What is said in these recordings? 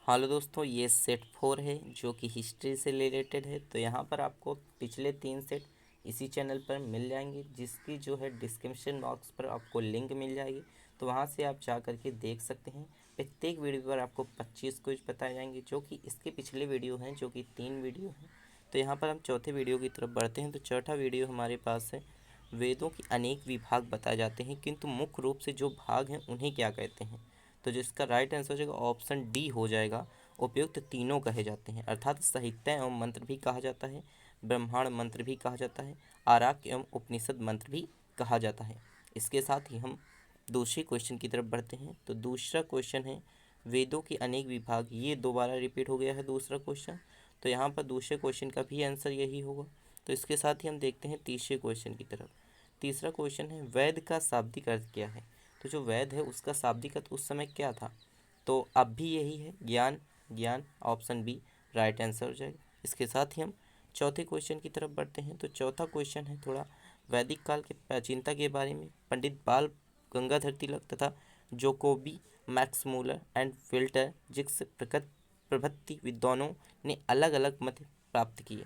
Hello दोस्तों, ये set 4 है जो कि हिस्ट्री से रिलेटेड है। तो यहाँ पर आपको पिछले 3 सेट इसी चैनल पर मिल जाएंगे, जिसकी जो है डिस्क्रिप्शन बॉक्स पर आपको लिंक मिल जाएगी। तो वहाँ से आप जा करके देख सकते हैं। प्रत्येक वीडियो पर आपको 25 क्विज बताए जाएंगे, जो कि इसके पिछले वीडियो हैं, जो कि 3 वीडियो हैं। तो यहाँ पर हम चौथे वीडियो की तरफ बढ़ते हैं। तो चौथा वीडियो हमारे पास है, वेदों के अनेक विभाग बताए जाते हैं, किंतु मुख्य रूप से जो भाग हैं उन्हें क्या कहते हैं। तो जिसका राइट आंसर हो जाएगा ऑप्शन डी हो जाएगा। उपयुक्त तीनों कहे जाते हैं, अर्थात साहित्य एवं मंत्र भी कहा जाता है, ब्रह्मांड मंत्र भी कहा जाता है, आराक एवं उपनिषद मंत्र भी कहा जाता है। इसके साथ ही हम दूसरे क्वेश्चन की तरफ बढ़ते हैं। तो दूसरा क्वेश्चन है, वेदों के अनेक विभाग। ये दोबारा रिपीट हो गया है दूसरा क्वेश्चन। तो यहाँ पर दूसरे क्वेश्चन का भी आंसर यही होगा। तो इसके साथ ही हम देखते हैं तीसरे क्वेश्चन की तरफ। तीसरा क्वेश्चन है, वैद का शाब्दिक अर्थ क्या है। तो जो वैद है उसका शाब्दिक अर्थ उस समय क्या था। तो अब भी यही है, ज्ञान। ज्ञान ऑप्शन बी राइट आंसर हो जाएगा। इसके साथ ही हम चौथे क्वेश्चन की तरफ बढ़ते हैं। तो चौथा क्वेश्चन है थोड़ा वैदिक काल के प्राचीनता के बारे में। पंडित बाल गंगाधर तिलक तथा जोकोबी मैक्स मूलर एंड फिल्टर जिक्स प्रकृत प्रभृति विद्वानों ने अलग अलग मत प्राप्त किए।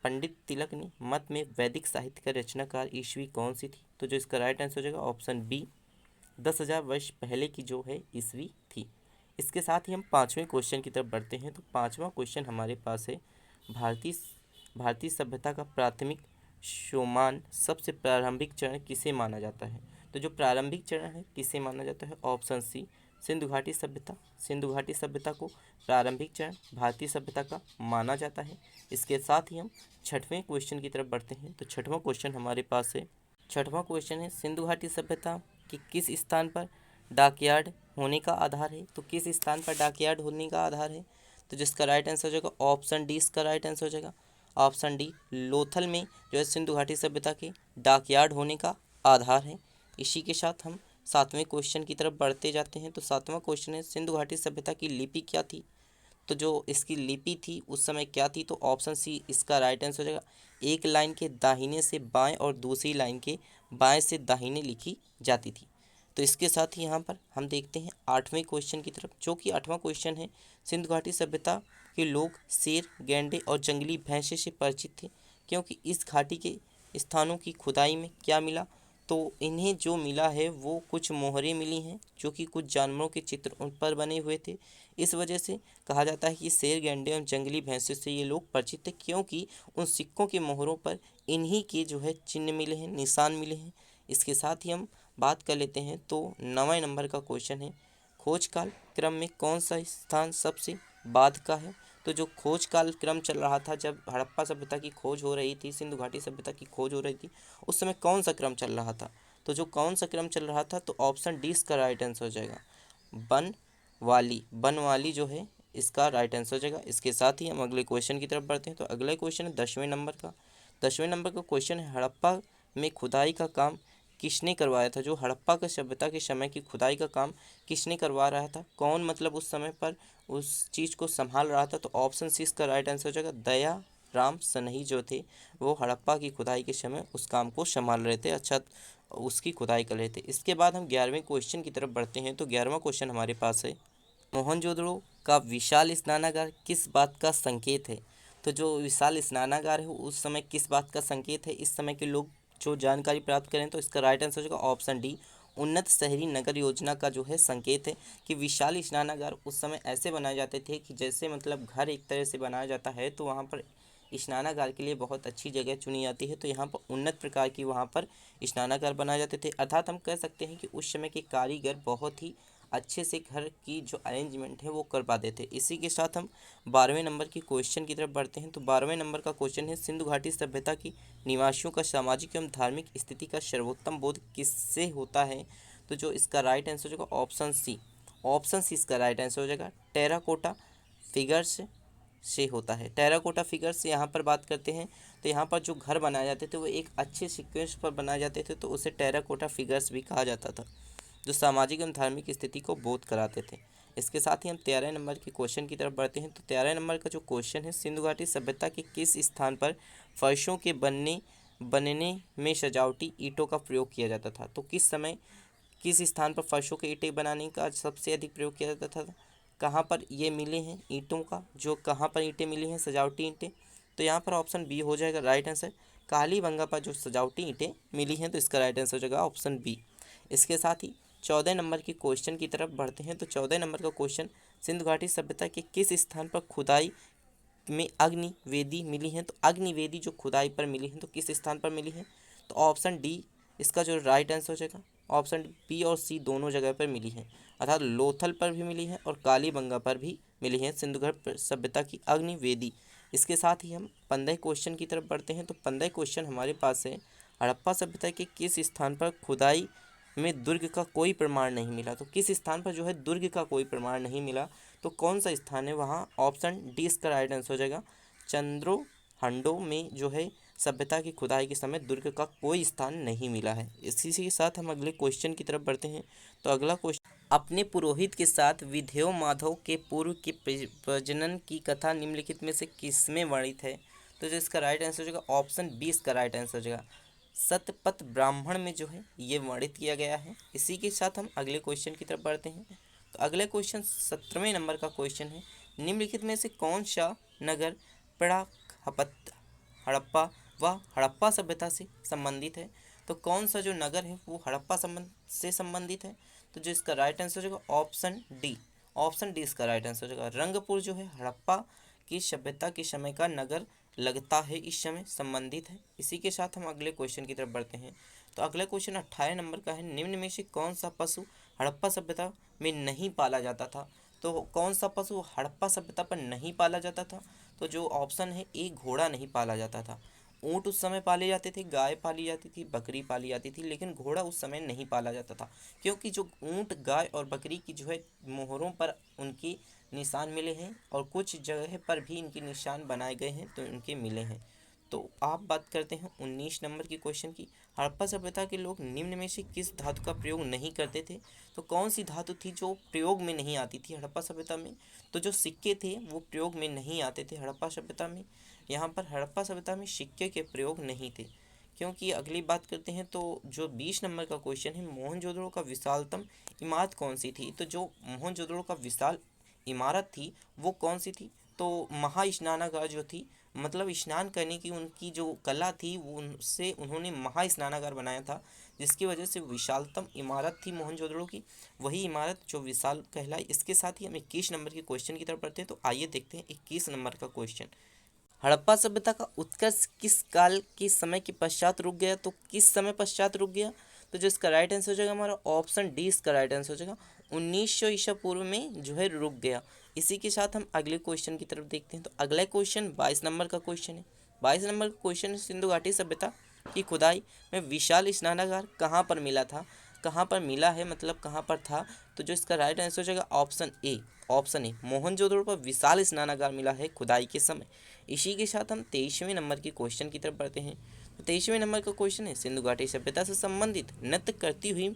पंडित तिलक ने मत में वैदिक साहित्य का रचनाकार ईस्वी कौन सी थी। तो जो इसका राइट आंसर हो जाएगा ऑप्शन बी 10,000 वर्ष पहले की जो है ईस्वी थी। इसके साथ ही हम पाँचवें क्वेश्चन की तरफ बढ़ते हैं। तो पाँचवा क्वेश्चन हमारे पास है, भारतीय भारतीय सभ्यता का प्राथमिक शोमान सबसे प्रारंभिक चरण किसे माना जाता है। तो जो प्रारंभिक चरण है किसे माना जाता है, ऑप्शन सी सिंधु घाटी सभ्यता। सिंधु घाटी सभ्यता को प्रारंभिक चरण भारतीय सभ्यता का माना जाता है। इसके साथ ही हम छठवें क्वेश्चन की तरफ बढ़ते हैं। तो छठवां क्वेश्चन हमारे पास है, छठवां क्वेश्चन है, सिंधु घाटी सभ्यता के किस स्थान पर डॉकयार्ड होने का आधार है। तो किस स्थान पर डॉकयार्ड होने का आधार है। तो जिसका राइट आंसर हो जाएगा ऑप्शन डी, इसका राइट आंसर हो जाएगा ऑप्शन डी, लोथल में जो है सिंधु घाटी सभ्यता के डॉकयार्ड होने का आधार है। इसी के साथ हम सातवें क्वेश्चन की तरफ बढ़ते जाते हैं। तो सातवां क्वेश्चन है, सिंधु घाटी सभ्यता की लिपि क्या थी। तो जो इसकी लिपि थी उस समय क्या थी। तो ऑप्शन सी इसका राइट आंसर हो जाएगा, एक लाइन के दाहिने से बाएं और दूसरी लाइन के बाएं से दाहिने लिखी जाती थी। तो इसके साथ ही यहाँ पर हम देखते हैं आठवें क्वेश्चन की तरफ, जो कि आठवां क्वेश्चन है, सिंधु घाटी सभ्यता के लोग शेर, गैंडे और जंगली भैंसे से परिचित थे, क्योंकि इस घाटी के स्थानों की खुदाई में क्या मिला। तो इन्हें जो मिला है वो कुछ मोहरें मिली हैं, जो कि कुछ जानवरों के चित्र उन पर बने हुए थे। इस वजह से कहा जाता है कि शेर, गैंडे और जंगली भैंसों से ये लोग परिचित थे, क्योंकि उन सिक्कों के मोहरों पर इन्हीं के जो है चिन्ह मिले हैं, निशान मिले हैं। इसके साथ ही हम बात कर लेते हैं। तो 9वें नंबर का क्वेश्चन है, खोज काल क्रम में कौन सा स्थान सबसे बाद का है। तो जो खोज काल क्रम चल रहा था, जब हड़प्पा सभ्यता की खोज हो रही थी, सिंधु घाटी सभ्यता की खोज हो रही थी, उस समय कौन सा क्रम चल रहा था। तो जो कौन सा क्रम चल रहा था, तो ऑप्शन डी इसका राइट आंसर हो जाएगा, बनवाली जो है इसका राइट आंसर हो जाएगा। इसके साथ ही हम अगले क्वेश्चन की तरफ बढ़ते हैं। तो अगले क्वेश्चन है 10वें नंबर का। 10वें नंबर का क्वेश्चन है, हड़प्पा में खुदाई का काम किसने करवाया था। जो हड़प्पा का सभ्यता के समय की खुदाई का काम किसने करवा रहा था, कौन मतलब उस समय पर उस चीज़ को संभाल रहा था। तो ऑप्शन सी इसका राइट आंसर हो जाएगा, दया राम सनही जो थे, वो हड़प्पा की खुदाई के समय उस काम को संभाल रहे थे, अच्छा उसकी खुदाई कर रहे थे। इसके बाद हम 11वें क्वेश्चन की तरफ बढ़ते हैं। तो 11वां क्वेश्चन हमारे पास है, मोहनजोदड़ो का विशाल स्नानागार किस बात का संकेत है। तो जो विशाल स्नानागार है उस समय किस बात का संकेत है, इस समय के लोग जो जानकारी प्राप्त करें। तो इसका राइट आंसर होगा ऑप्शन डी, उन्नत शहरी नगर योजना का जो है संकेत है। कि विशाल स्नानागार उस समय ऐसे बनाए जाते थे कि जैसे मतलब घर एक तरह से बनाया जाता है, तो वहाँ पर स्नानागार के लिए बहुत अच्छी जगह चुनी जाती है। तो यहाँ पर उन्नत प्रकार की वहाँ पर स्नानागार बनाए जाते थे, अर्थात हम कह सकते हैं कि उस समय के कारीगर बहुत ही अच्छे से घर की जो अरेंजमेंट है वो कर पाते थे। इसी के साथ हम 12वें नंबर की क्वेश्चन की तरफ बढ़ते हैं। तो 12वें नंबर का क्वेश्चन है, सिंधु घाटी सभ्यता की निवासियों का सामाजिक एवं धार्मिक स्थिति का सर्वोत्तम बोध किससे होता है। तो जो इसका राइट आंसर हो जाएगा ऑप्शन सी, ऑप्शन सी इसका राइट आंसर हो जाएगा, टेराकोटा फिगर्स से होता है। टेराकोटा फिगर्स से यहाँ पर बात करते हैं। तो यहाँ पर जो घर बनाए जाते थे वो एक अच्छे सीक्वेंस पर बनाए जाते थे, तो उसे टेराकोटा फिगर्स भी कहा जाता था, जो सामाजिक एवं धार्मिक स्थिति को बोध कराते थे। इसके साथ ही हम 13 नंबर के क्वेश्चन की तरफ बढ़ते हैं। तो 13 नंबर का जो क्वेश्चन है, सिंधु घाटी सभ्यता के किस स्थान पर फर्शों के बनने में सजावटी ईंटों का प्रयोग किया जाता था। तो किस समय किस स्थान पर फर्शों के ईंटें बनाने का सबसे अधिक प्रयोग किया जाता था। कहाँ पर ये मिले हैं ईंटों का, जो कहाँ पर ईंटें मिली हैं सजावटी ईंटें, तो यहाँ पर ऑप्शन बी हो जाएगा राइट आंसर। कालीबंगा पर जो सजावटी ईंटें मिली हैं, तो इसका राइट आंसर हो जाएगा ऑप्शन बी। इसके साथ ही 14 नंबर के क्वेश्चन की तरफ बढ़ते हैं। तो 14 नंबर का क्वेश्चन, सिंधु घाटी सभ्यता के किस स्थान पर खुदाई में अग्नि वेदी मिली हैं? तो अग्नि वेदी जो खुदाई पर मिली हैं, तो किस स्थान पर मिली हैं? तो ऑप्शन डी इसका जो राइट आंसर हो जाएगा। ऑप्शन बी और सी दोनों जगह पर मिली हैं, अर्थात लोथल पर भी मिली है और कालीबंगा पर भी मिली है सिंधुघाट सभ्यता की अग्नि वेदी। इसके साथ ही हम 15 क्वेश्चन की तरफ बढ़ते हैं। तो 15 क्वेश्चन हमारे पास है, हड़प्पा सभ्यता के किस स्थान पर खुदाई में दुर्ग का कोई प्रमाण नहीं मिला? तो किस स्थान पर जो है दुर्ग का कोई प्रमाण नहीं मिला, तो कौन सा स्थान है वहाँ? ऑप्शन डी इसका राइट आंसर हो जाएगा। चंद्रो हंडो में जो है सभ्यता की खुदाई के समय दुर्ग का कोई स्थान नहीं मिला है। इसी के साथ हम अगले क्वेश्चन की तरफ बढ़ते हैं। तो अगला क्वेश्चन, अपने पुरोहित के साथ विधेय माधव के पूर्व के प्रजनन की कथा निम्नलिखित में से किसमें वर्णित है? तो जो इसका राइट आंसर हो जाएगा ऑप्शन बी इसका राइट आंसर हो जाएगा। सतपथ ब्राह्मण में जो है ये वर्णित किया गया है। इसी के साथ हम अगले क्वेश्चन की तरफ बढ़ते हैं। तो अगले क्वेश्चन 17वें नंबर का क्वेश्चन है, निम्नलिखित में से कौन सा नगर हड़प्पा व हड़प्पा सभ्यता से संबंधित है? तो कौन सा जो नगर है वो हड़प्पा से संबंधित है? तो जो इसका राइट आंसर हो जाएगा ऑप्शन डी। ऑप्शन डी इसका राइट आंसर हो जाएगा। रंगपुर जो है हड़प्पा की सभ्यता के समय का नगर लगता है, इस समय संबंधित है। इसी के साथ हम अगले क्वेश्चन की तरफ बढ़ते हैं। तो अगला क्वेश्चन 18 नंबर का है, निम्न में से कौन सा पशु हड़प्पा सभ्यता में नहीं पाला जाता था? तो कौन सा पशु हड़प्पा सभ्यता पर नहीं पाला जाता था? तो जो ऑप्शन है ए, घोड़ा नहीं पाला जाता था। ऊँट उस समय पाले जाते थे, गाय पाली जाती थी, बकरी पाली जाती थी, लेकिन घोड़ा उस समय नहीं पाला जाता था, क्योंकि जो ऊँट गाय और बकरी की जो है मोहरों पर उनके निशान मिले हैं और कुछ जगह पर भी इनके निशान बनाए गए हैं, तो इनके मिले हैं। तो आप बात करते हैं 19 नंबर की क्वेश्चन की, हड़प्पा सभ्यता के लोग निम्न में से किस धातु का प्रयोग नहीं करते थे? तो कौन सी धातु थी जो प्रयोग में नहीं आती थी हड़प्पा सभ्यता में? तो जो सिक्के थे वो प्रयोग में नहीं आते थे हड़प्पा सभ्यता में। यहाँ पर हड़प्पा सभ्यता में सिक्के के प्रयोग नहीं थे। क्योंकि अगली बात करते हैं, तो जो 20 नंबर का क्वेश्चन है, मोहनजोदड़ो का विशालतम इमारत कौन सी थी? तो जो मोहनजोदड़ो का विशाल इमारत थी वो कौन सी थी? तो महास्नानागार जो थी, मतलब स्नान करने की उनकी जो कला थी वो उनसे उन्होंने महास्नानागार बनाया था, जिसकी वजह से विशालतम इमारत थी मोहनजोदड़ो की, वही इमारत जो विशाल कहलाई। इसके साथ ही हम 21 नंबर के क्वेश्चन की तरफ बढ़ते हैं। तो आइए देखते हैं 21 नंबर का क्वेश्चन, हड़प्पा सभ्यता का उत्कर्ष किस काल के समय के पश्चात रुक गया? तो किस समय पश्चात रुक गया? तो जो इसका राइट आंसर हो जाएगा हमारा ऑप्शन डी इसका राइट आंसर हो जाएगा। 1900 ईसा पूर्व में जो है रुक गया। इसी के साथ हम अगले क्वेश्चन की तरफ देखते हैं। तो अगला क्वेश्चन 22 नंबर का क्वेश्चन है। 22 नंबर का क्वेश्चन है, सिंधु घाटी सभ्यता की खुदाई में विशाल स्नानागार कहाँ पर मिला था? कहाँ पर मिला है, मतलब कहाँ पर था? तो जो इसका राइट आंसर हो जाएगा option A. Option A, Mohenjodaro पर विशाल स्नानागार मिला है खुदाई के समय। इसी के साथ हम 23वें नंबर के क्वेश्चन की तरफ बढ़ते हैं। तो 23वें नंबर का क्वेश्चन है, सिंधु घाटी सभ्यता से संबंधित नृत्य करती हुई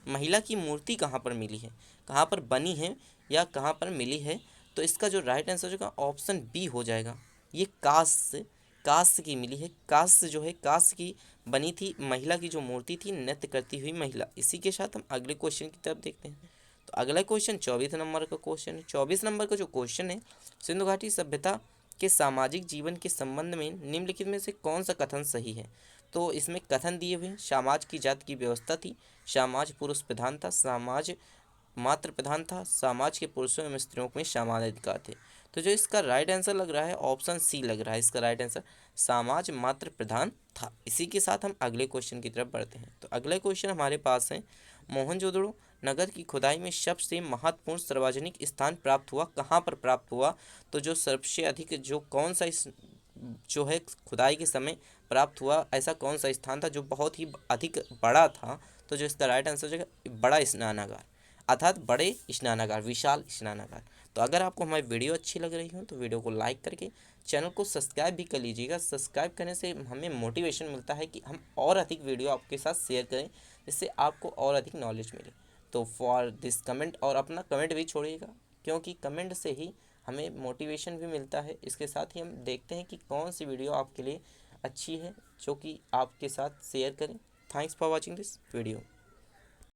महिला की मूर्ति कहाँ पर मिली है? कहाँ पर बनी है या कहाँ पर मिली है? तो इसका जो राइट आंसर होगा ऑप्शन बी हो जाएगा। ये कांस्य की मिली है। कांस्य जो है, कांस्य की बनी थी महिला की जो मूर्ति थी, नृत्य करती हुई महिला। इसी के साथ हम अगले क्वेश्चन की तरफ देखते हैं। तो अगला क्वेश्चन 24 नंबर का क्वेश्चन है। 24 नंबर का जो क्वेश्चन है, सिंधु घाटी सभ्यता के सामाजिक जीवन के संबंध में निम्नलिखित में से कौन सा कथन सही है? तो इसमें कथन दिए हुए हैं, समाज की जात की व्यवस्था थी, समाज पुरुष प्रधान था, समाज मातृ प्रधान था, समाज के पुरुषों एवं स्त्रियों में समान अधिकार थे। तो जो इसका राइट आंसर लग रहा है ऑप्शन सी लग रहा है। इसका राइट आंसर समाज मातृ प्रधान था। इसी के साथ हम अगले क्वेश्चन की तरफ बढ़ते हैं। तो अगले क्वेश्चन हमारे पास है, मोहनजोदड़ो नगर की खुदाई में सबसे महत्वपूर्ण सार्वजनिक स्थान प्राप्त हुआ, कहाँ पर प्राप्त हुआ? तो जो सबसे अधिक जो कौन सा जो है खुदाई के समय प्राप्त हुआ, ऐसा कौन सा स्थान था जो बहुत ही अधिक बड़ा था? तो जो इसका राइट आंसर हो जाएगा बड़ा स्नानागार, अर्थात बड़े स्नानागार, विशाल स्नानागार। तो अगर आपको हमारी वीडियो अच्छी लग रही हो तो वीडियो को लाइक करके चैनल को सब्सक्राइब भी कर लीजिएगा। सब्सक्राइब करने से हमें मोटिवेशन मिलता है कि हम और अधिक वीडियो आपके साथ शेयर करें, जिससे आपको और अधिक नॉलेज मिले। तो फॉर दिस कमेंट, और अपना कमेंट भी छोड़िएगा, क्योंकि कमेंट से ही हमें मोटिवेशन भी मिलता है। इसके साथ ही हम देखते हैं कि कौन सी वीडियो आपके लिए अच्छी है, जो कि आपके साथ शेयर करें। Thanks for watching this video.